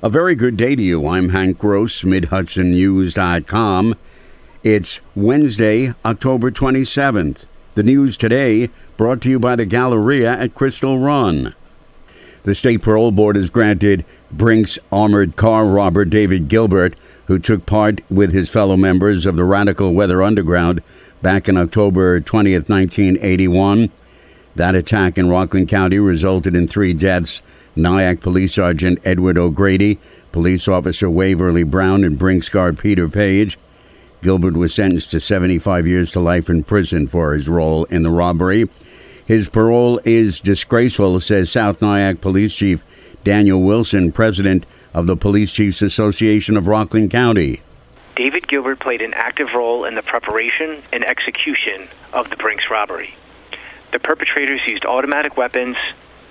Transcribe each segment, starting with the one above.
A very good day to you. I'm Hank Gross, MidHudsonNews.com. It's Wednesday, October 27th. The news today brought to you by the Galleria at Crystal Run. The State Parole Board has granted Brinks armored car robber David Gilbert, who took part with his fellow members of the Radical Weather Underground back in October 20th, 1981. That attack in Rockland County resulted in 3 deaths. Nyack Police Sergeant Edward O'Grady, Police Officer Waverly Brown, and Brinks guard Peter Page. Gilbert was sentenced to 75 years to life in prison for his role in the robbery. His parole is disgraceful, says South Nyack Police Chief Daniel Wilson, president of the Police Chiefs Association of Rockland County. David Gilbert played an active role in the preparation and execution of the Brinks robbery. The perpetrators used automatic weapons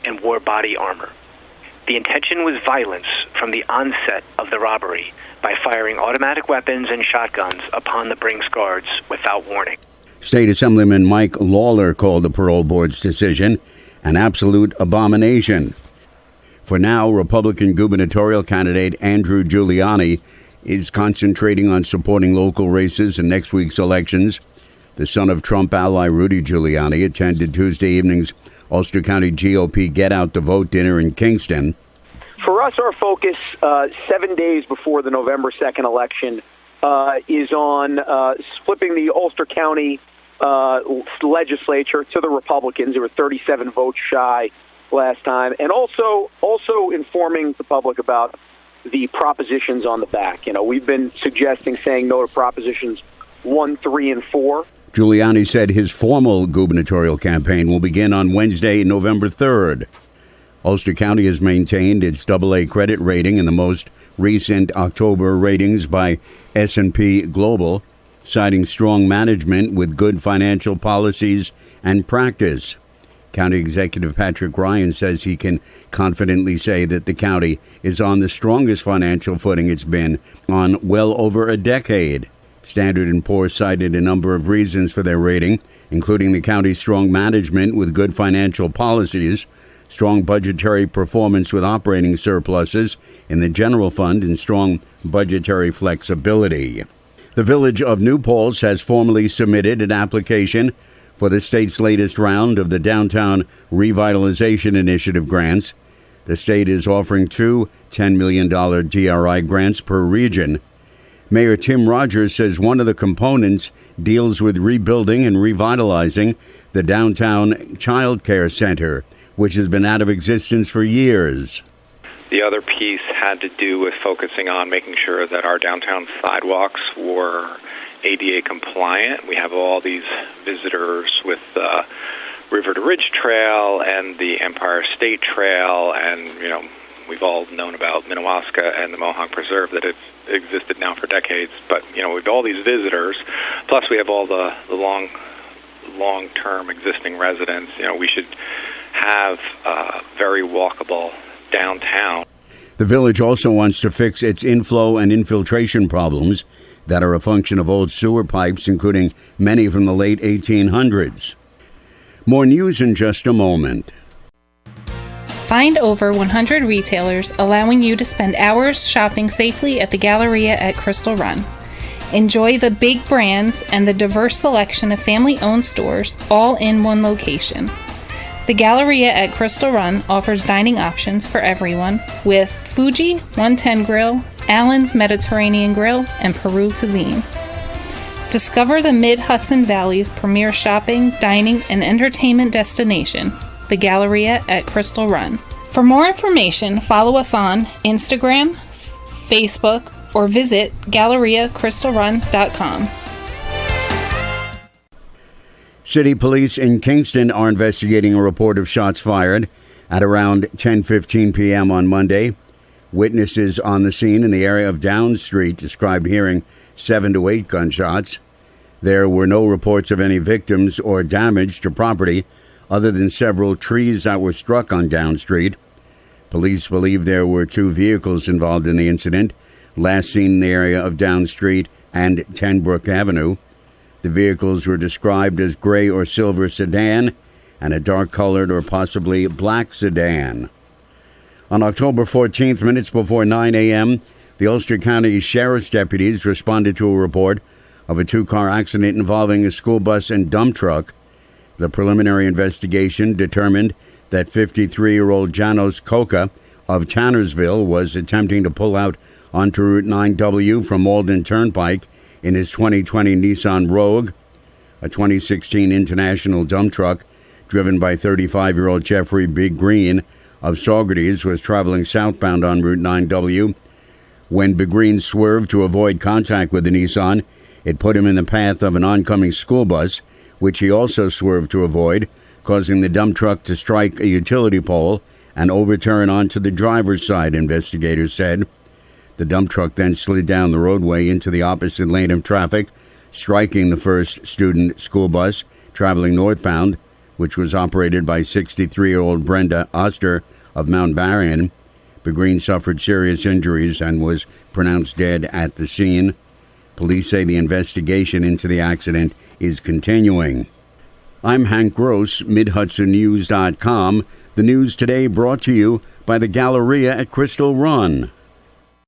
and wore body armor. The intention was violence from the onset of the robbery by firing automatic weapons and shotguns upon the Brinks guards without warning. State Assemblyman Mike Lawler called the parole board's decision an absolute abomination. For now, Republican gubernatorial candidate Andrew Giuliani is concentrating on supporting local races in next week's elections. The son of Trump ally Rudy Giuliani attended Tuesday evening's Ulster County GOP Get Out the Vote dinner in Kingston. For us, our focus 7 days before the November 2nd election is on flipping the Ulster County legislature to the Republicans. They were 37 votes shy last time, and also informing the public about the propositions on the back. You know, we've been suggesting saying no to propositions 1, 3, and 4. Giuliani said his formal gubernatorial campaign will begin on Wednesday, November 3rd. Ulster County has maintained its AA credit rating in the most recent October ratings by S&P Global, citing strong management with good financial policies and practice. County Executive Patrick Ryan says he can confidently say that the county is on the strongest financial footing it's been on well over a decade. Standard & Poor's cited a number of reasons for their rating, including the county's strong management with good financial policies, strong budgetary performance with operating surpluses in the general fund, and strong budgetary flexibility. The Village of New Paltz has formally submitted an application for the state's latest round of the Downtown Revitalization Initiative grants. The state is offering 2 $10 million DRI grants per region. Mayor Tim Rogers says one of the components deals with rebuilding and revitalizing the downtown child care center, which has been out of existence for years. The other piece had to do with focusing on making sure that our downtown sidewalks were ADA compliant. We have all these visitors with the River to Ridge Trail and the Empire State Trail, and we've all known about Minnewaska and the Mohawk Preserve that have existed now for decades. But with all these visitors, plus we have all the long-term existing residents, we should have very walkable downtown. The village also wants to fix its inflow and infiltration problems that are a function of old sewer pipes, including many from the late 1800s. More news in just a moment. Find over 100 retailers allowing you to spend hours shopping safely at the Galleria at Crystal Run. Enjoy the big brands and the diverse selection of family-owned stores all in one location. The Galleria at Crystal Run offers dining options for everyone with Fuji 110 Grill, Allen's Mediterranean Grill, and Peru Cuisine. Discover the Mid-Hudson Valley's premier shopping, dining, and entertainment destination, the Galleria at Crystal Run. For more information, follow us on Instagram, Facebook, or visit GalleriaCrystalRun.com. City police in Kingston are investigating a report of shots fired at around 10:15 p.m. on Monday. Witnesses on the scene in the area of Down Street described hearing 7 to 8 gunshots. There were no reports of any victims or damage to property other than several trees that were struck on Down Street. Police believe there were 2 vehicles involved in the incident, last seen in the area of Down Street and Tenbrook Avenue. The vehicles were described as gray or silver sedan and a dark-colored or possibly black sedan. On October 14th, minutes before 9 a.m., the Ulster County Sheriff's deputies responded to a report of a two-car accident involving a school bus and dump truck. The preliminary investigation determined that 53-year-old Janos Coca of Tannersville was attempting to pull out onto Route 9W from Malden Turnpike in his 2020 Nissan Rogue. A 2016 International dump truck driven by 35-year-old Jeffrey Big Green of Saugerties was traveling southbound on Route 9W. When Big Green swerved to avoid contact with the Nissan, it put him in the path of an oncoming school bus, which he also swerved to avoid, causing the dump truck to strike a utility pole and overturn onto the driver's side, investigators said. The dump truck then slid down the roadway into the opposite lane of traffic, striking the first student school bus traveling northbound, which was operated by 63-year-old Brenda Oster of Mount Marion. Green suffered serious injuries and was pronounced dead at the scene. Police say the investigation into the accident is continuing. I'm Hank Gross, MidHudsonNews.com. The news today brought to you by the Galleria at Crystal Run.